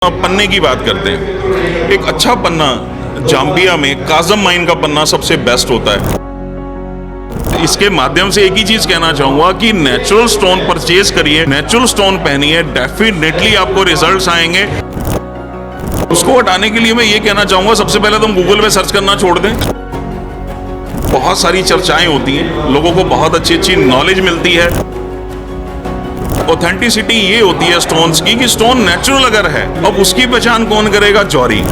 पन्ने की बात करते हैं। एक अच्छा पन्ना जाम्बिया में काज़म माइन का पन्ना सबसे बेस्ट होता है। इसके माध्यम से एक ही चीज कहना चाहूंगा कि नेचुरल स्टोन परचेज करिए, नेचुरल स्टोन पहनिए, डेफिनेटली आपको रिजल्ट्स आएंगे। उसको हटाने के लिए मैं ये कहना चाहूंगा, सबसे पहले तो हम गूगल पे सर्च करना छोड़ दें। बहुत सारी चर्चाएं होती हैं, लोगों को बहुत अच्छी अच्छी नॉलेज मिलती है। ऑथेंटिसिटी ये होती है स्टोन्स की कि स्टोन नेचुरल अगर है, अब उसकी पहचान कौन करेगा? जौहरी।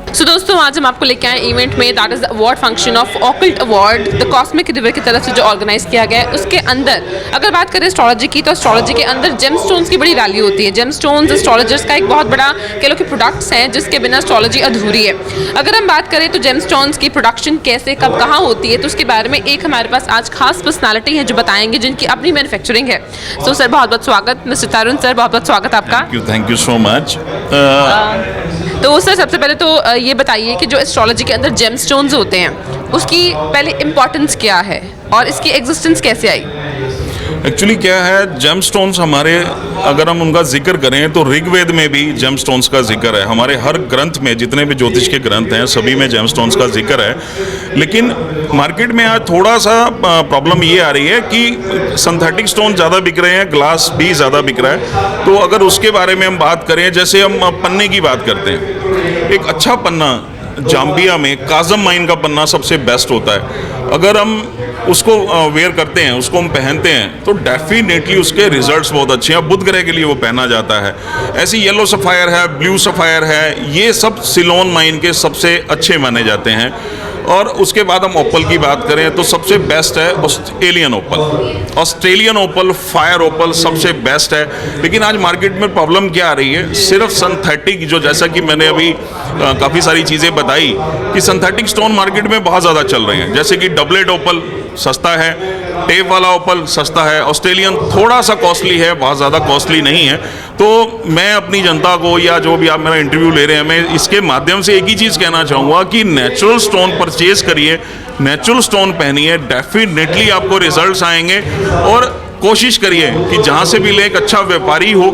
सो दोस्तों, आज हम आपको लेके आए इवेंट में, that is award function of occult award the cosmic river की तरफ से जो ऑर्गेनाइज किया गया है। उसके अंदर अगर बात करें एस्ट्रोलॉजी की, तो एस्ट्रोलॉजी के अंदर जेम स्टोन्स की बड़ी वैल्यू होती है। जेम स्टोन्स एस्ट्रोलॉजर्स का एक बहुत बड़ा कह लो कि प्रोडक्ट्स हैं जिसके बिना एस्ट्रोलॉजी अधूरी है। अगर हम बात करें तो जेम स्टोन्स की प्रोडक्शन कैसे कब कहाँ होती है, तो उसके बारे में एक हमारे पास आज खास पर्सनैलिटी है जो बताएंगे, जिनकी अपनी मैन्युफैक्चरिंग है। सो सर, बहुत बहुत स्वागत। मिस्टर तरुण सर, बहुत बहुत स्वागत आपका। Thank you so much. तो सर, सबसे पहले तो ये बताइए कि जो एस्ट्रोलॉजी के अंदर जेम स्टोन्स होते हैं उसकी पहले इम्पोर्टेंस क्या है और इसकी एग्जिस्टेंस कैसे आई? एक्चुअली क्या है, जेम स्टोन्स हमारे, अगर हम उनका जिक्र करें तो ऋग्वेद में भी जेम स्टोन्स का जिक्र है। हमारे हर ग्रंथ में, जितने भी ज्योतिष के ग्रंथ हैं सभी में जेम स्टोन्स का जिक्र है। लेकिन मार्केट में आज थोड़ा सा प्रॉब्लम ये आ रही है कि सिंथेटिक स्टोन ज़्यादा बिक रहे हैं, ग्लास भी ज़्यादा बिक रहा है। तो अगर उसके बारे में हम बात करें, जैसे हम पन्ने की बात करते हैं, एक अच्छा पन्ना जाम्बिया में काज़म माइन का पन्ना सबसे बेस्ट होता है। अगर हम उसको वेयर करते हैं, उसको हम पहनते हैं, तो डेफिनेटली उसके रिजल्ट्स बहुत अच्छे हैं। बुध ग्रह के लिए वो पहना जाता है। ऐसी येलो सफ़ायर है, ब्लू सफ़ायर है, ये सब सिलोन माइन के सबसे अच्छे माने जाते हैं। और उसके बाद हम ओपल की बात करें तो सबसे बेस्ट है ऑस्ट्रेलियन ओपल। ऑस्ट्रेलियन ओपल, फायर ओपल सबसे बेस्ट है। लेकिन आज मार्केट में प्रॉब्लम क्या आ रही है, सिर्फ सिंथेटिक, जो जैसा कि मैंने अभी काफ़ी सारी चीज़ें बताई कि सिंथेटिक स्टोन मार्केट में बहुत ज़्यादा चल रहे हैं। जैसे कि डबलेट ओपल सस्ता है, टेप वाला ओपल सस्ता है, ऑस्ट्रेलियन थोड़ा सा कॉस्टली है, बहुत ज़्यादा कॉस्टली नहीं है। तो मैं अपनी जनता को, या जो भी आप मेरा इंटरव्यू ले रहे हैं, मैं इसके माध्यम से एक ही चीज़ कहना चाहूँगा कि नेचुरल स्टोन परचेज करिए, नेचुरल स्टोन पहनिए, डेफिनेटली आपको रिजल्ट्स आएंगे। और कोशिश करिए कि जहाँ से भी लें एक अच्छा व्यापारी हो,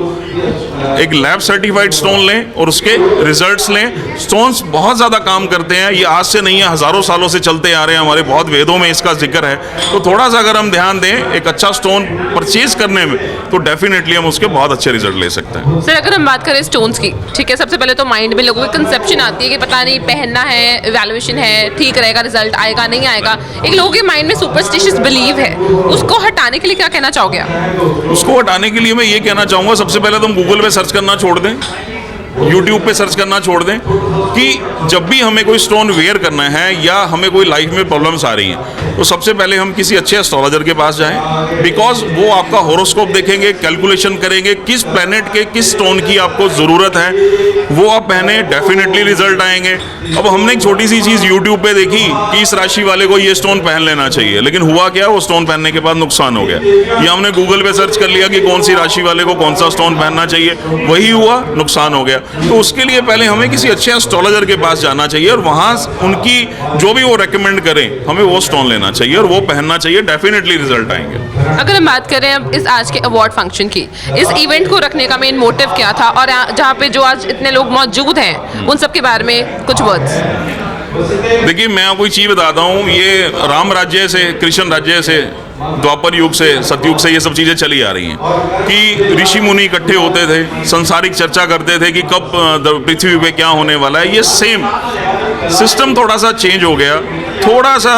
एक लैब सर्टिफाइड स्टोन लें और उसके रिजल्ट्स लें। स्टोन्स बहुत ज़्यादा काम करते हैं, ये आज से नहीं है, हज़ारों सालों से चलते आ रहे हैं, हमारे बहुत वेदों में इसका जिक्र है। तो थोड़ा सा अगर हम ध्यान दें एक अच्छा स्टोन परचेज करने में, तो डेफिनेटली हम उसके बहुत अच्छे रिजल्ट ले सकते हैं। सर, अगर हम बात करें स्टोन्स की, ठीक है, सबसे पहले तो माइंड में लोगों की कंसेप्शन आती है कि पता नहीं पहनना है, इवैल्यूएशन है, ठीक रहेगा, रिजल्ट आएगा नहीं आएगा। एक लोगों के माइंड में सुपरस्टिशियस बिलीव है, उसको हटाने के लिए क्या कहना चाहोगे आप? उसको हटाने के लिए मैं ये कहना चाहूँगा, सबसे पहले तो हम गूगल पे सर्च करना छोड़ दें, यूट्यूब पे सर्च करना छोड़ दें कि जब भी हमें कोई स्टोन वेयर करना है या हमें कोई लाइफ में प्रॉब्लम्स आ रही हैं, तो सबसे पहले हम किसी अच्छे एस्ट्रोलॉजर के पास जाएं। बिकॉज वो आपका होरोस्कोप देखेंगे, कैलकुलेशन करेंगे, किस प्लैनेट के किस स्टोन की आपको ज़रूरत है, वो आप पहने, डेफिनेटली रिजल्ट आएंगे। अब हमने एक छोटी सी चीज़ यूट्यूब पे देखी कि इस राशि वाले को ये स्टोन पहन लेना चाहिए, लेकिन हुआ क्या, वो स्टोन पहनने के बाद नुकसान हो गया। या हमने गूगल पे सर्च कर लिया कि कौन सी राशि वाले को कौन सा स्टोन पहनना चाहिए, वही हुआ, नुकसान हो गया। तो उसके लिए पहले हमें किसी अच्छे एस्ट्रोलॉजर के पास जाना चाहिए और वहाँ उनकी जो भी वो रेकमेंड करें, हमें वो स्टोन लेना चाहिए और वो पहनना चाहिए, डेफिनेटली रिजल्ट आएंगे। अगर हम बात करें अब इस आज के अवार्ड फंक्शन की, इस इवेंट को रखने का मेन मोटिव क्या था, और जहाँ पे जो आज इतने लोग मौजूद हैं उन सब के बारे में कुछ वर्ड्स? देखिए, मैं आपको एक चीज़ बताता हूँ, ये राम राज्य से, कृष्ण राज्य से, द्वापर युग से, सतयुग से ये सब चीज़ें चली आ रही हैं कि ऋषि मुनि इकट्ठे होते थे, संसारिक चर्चा करते थे कि कब पृथ्वी पे क्या होने वाला है। ये सेम सिस्टम थोड़ा सा चेंज हो गया, थोड़ा सा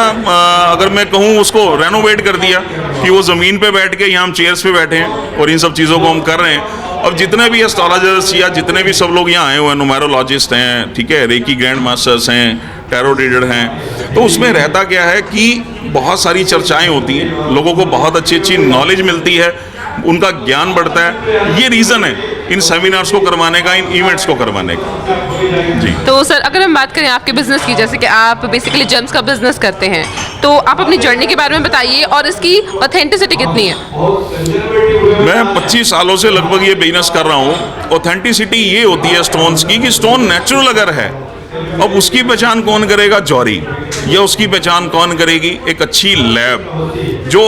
अगर मैं कहूँ उसको रेनोवेट कर दिया कि वो ज़मीन पे बैठ के, यहाँ हम चेयर्स पे बैठे हैं और इन सब चीज़ों को हम कर रहे हैं। अब जितने भी एस्ट्रोलॉजर्स या जितने भी सब लोग यहाँ आए हुए हैं, न्यूमेरोलॉजिस्ट हैं, ठीक है, रेकी ग्रैंड मास्टर्स हैं, टैरो रीडर हैं, तो उसमें रहता क्या है कि बहुत सारी चर्चाएं होती हैं, लोगों को बहुत अच्छी अच्छी नॉलेज मिलती है, उनका ज्ञान बढ़ता है। ये रीज़न है इन सेमिनार्स को करवाने का, इन इवेंट्स को करवाने का। जी। तो सर, अगर हम बात करें आपके बिजनेस की, जैसे कि आप बेसिकली जेम्स का बिजनेस करते हैं, तो आप अपनी जर्नी के बारे में बताइए और इसकी ऑथेंटिसिटी कितनी है? मैं 25 सालों से लगभग ये बिजनेस कर रहा हूँ। ऑथेंटिसिटी ये होती है स्टोन्स की कि स्टोन नेचुरल अगर है, अब उसकी पहचान कौन करेगा? जौहरी। या उसकी पहचान कौन करेगी? एक अच्छी लैब जो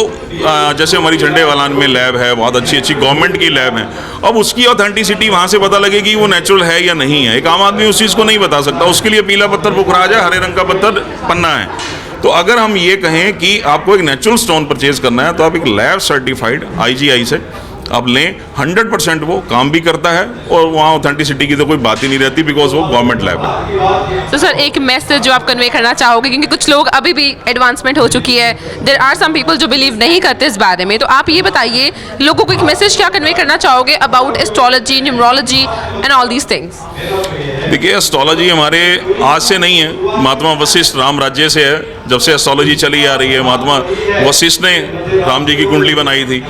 जैसे हमारी झंडेवालान में लैब है, बहुत अच्छी अच्छी गवर्नमेंट की लैब है। अब उसकी ऑथेंटिसिटी वहाँ से पता लगेगी वो नेचुरल है या नहीं है। एक आम आदमी उस चीज़ को नहीं बता सकता, उसके लिए पीला पत्थर पुखराज है, हरे रंग का पत्थर पन्ना है। तो अगर हम ये कहें कि आपको एक नेचुरल स्टोन परचेज करना है तो आप एक लैब सर्टिफाइड IGI से आप लें। 100% वो काम भी करता है और वहाँ ऑथेंटिसिटी की तो कोई बात ही नहीं रहती, बिकॉज वो गवर्नमेंट लैब है। तो सर एक मैसेज जो आप कन्वे करना चाहोगे, क्योंकि कुछ लोग अभी भी एडवांसमेंट हो चुकी है, देयर आर सम पीपल जो बिलीव नहीं करते इस बारे में, तो आप ये बताइए लोगों को एक मैसेज क्या कन्वे करना चाहोगे about astrology, numerology and all these things? देखिए, एस्ट्रोलॉजी हमारे आज से नहीं है, महात्मा वशिष्ठ राम राज्य से है। जब से एस्ट्रोलॉजी चली आ रही है, महात्मा वशिष्ठ ने राम जी की कुंडली बनाई थी।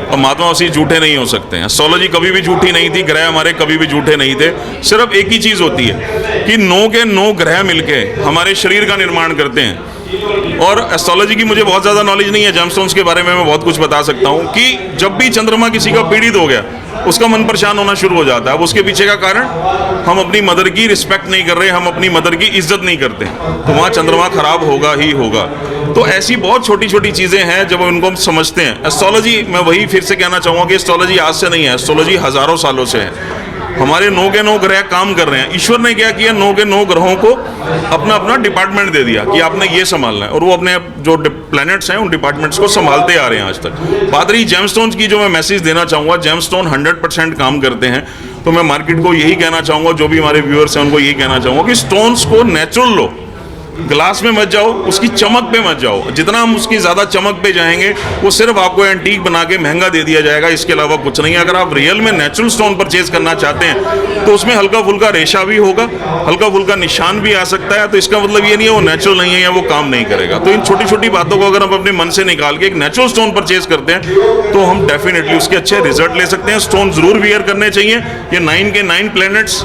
और महात्मा वशिष्ठ झूठे नहीं हो सकते हैं। एस्ट्रोलॉजी कभी भी झूठी नहीं थी, ग्रह हमारे कभी भी झूठे नहीं थे। सिर्फ एक ही चीज़ होती है कि 9 के 9 ग्रह मिलके हमारे शरीर का निर्माण करते हैं। और एस्ट्रोलॉजी की मुझे बहुत ज़्यादा नॉलेज नहीं है, जेमस्टोन्स के बारे में मैं बहुत कुछ बता सकता हूँ कि जब भी चंद्रमा किसी का पीड़ित हो गया उसका मन परेशान होना शुरू हो जाता है। अब उसके पीछे का कारण, हम अपनी मदर की रिस्पेक्ट नहीं कर रहे, हम अपनी मदर की इज्जत नहीं करते, तो वहाँ चंद्रमा खराब होगा ही होगा। तो ऐसी बहुत छोटी छोटी चीज़ें हैं जब उनको हम समझते हैं। एस्ट्रोलॉजी, मैं वही फिर से कहना चाहूँगा कि एस्ट्रोलॉजी आज से नहीं है, एस्ट्रोलॉजी हज़ारों सालों से है। हमारे 9 के 9 ग्रह काम कर रहे हैं। ईश्वर ने क्या किया, 9 के 9 ग्रहों को अपना अपना डिपार्टमेंट दे दिया कि आपने ये संभालना है, और वो अपने जो प्लैनेट्स हैं उन डिपार्टमेंट्स को संभालते आ रहे हैं आज तक। बात रही जेमस्टोन्स की, जो मैं मैसेज देना चाहूँगा, जेमस्टोन 100% काम करते हैं। तो मैं मार्केट को यही कहना चाहूँगा, जो भी हमारे व्यूअर्स हैं उनको यही कहना चाहूँगा कि स्टोन्स को नेचुरल लो, ग्लास में मत जाओ, उसकी चमक पे मत जाओ। जितना हम उसकी ज़्यादा चमक पे जाएंगे वो सिर्फ आपको एंटीक बना के महंगा दे दिया जाएगा, इसके अलावा कुछ नहीं है। अगर आप रियल में नेचुरल स्टोन परचेज करना चाहते हैं तो उसमें हल्का फुल्का रेशा भी होगा, हल्का फुल्का निशान भी आ सकता है, तो इसका मतलब ये नहीं है वो नेचुरल नहीं है या वो काम नहीं करेगा। तो इन छोटी छोटी बातों को अगर हम अपने मन से निकाल के एक नेचुरल स्टोन परचेज करते हैं तो हम डेफिनेटली उसके अच्छे रिजल्ट ले सकते हैं। स्टोन जरूर वियर करने चाहिए। ये 9 के 9 प्लैनेट्स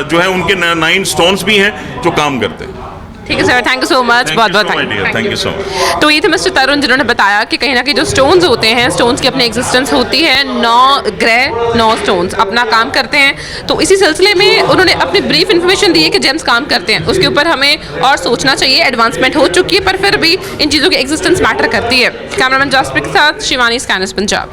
जो है उनके 9 स्टोन्स भी हैं जो काम करते हैं। ठीक है sir, thank you so much, बहुत बहुत थैंक यू सो मच। तो ये थे मिस्टर तरुण, जिन्होंने बताया कि कहीं ना कहीं जो स्टोन्स होते हैं, स्टोन्स की अपनी एग्जिस्टेंस होती है। 9 ग्रह 9 स्टोन्स अपना काम करते हैं। तो इसी सिलसिले में उन्होंने अपनी ब्रीफ इन्फॉर्मेशन दी है कि जेम्स काम करते हैं, उसके ऊपर हमें और सोचना चाहिए। एडवांसमेंट हो चुकी है पर फिर भी इन चीज़ों की एग्जिस्टेंस मैटर करती है। कैमरामैन जास्प्रीत के साथ शिवानी, स्कैनर्स पंजाब।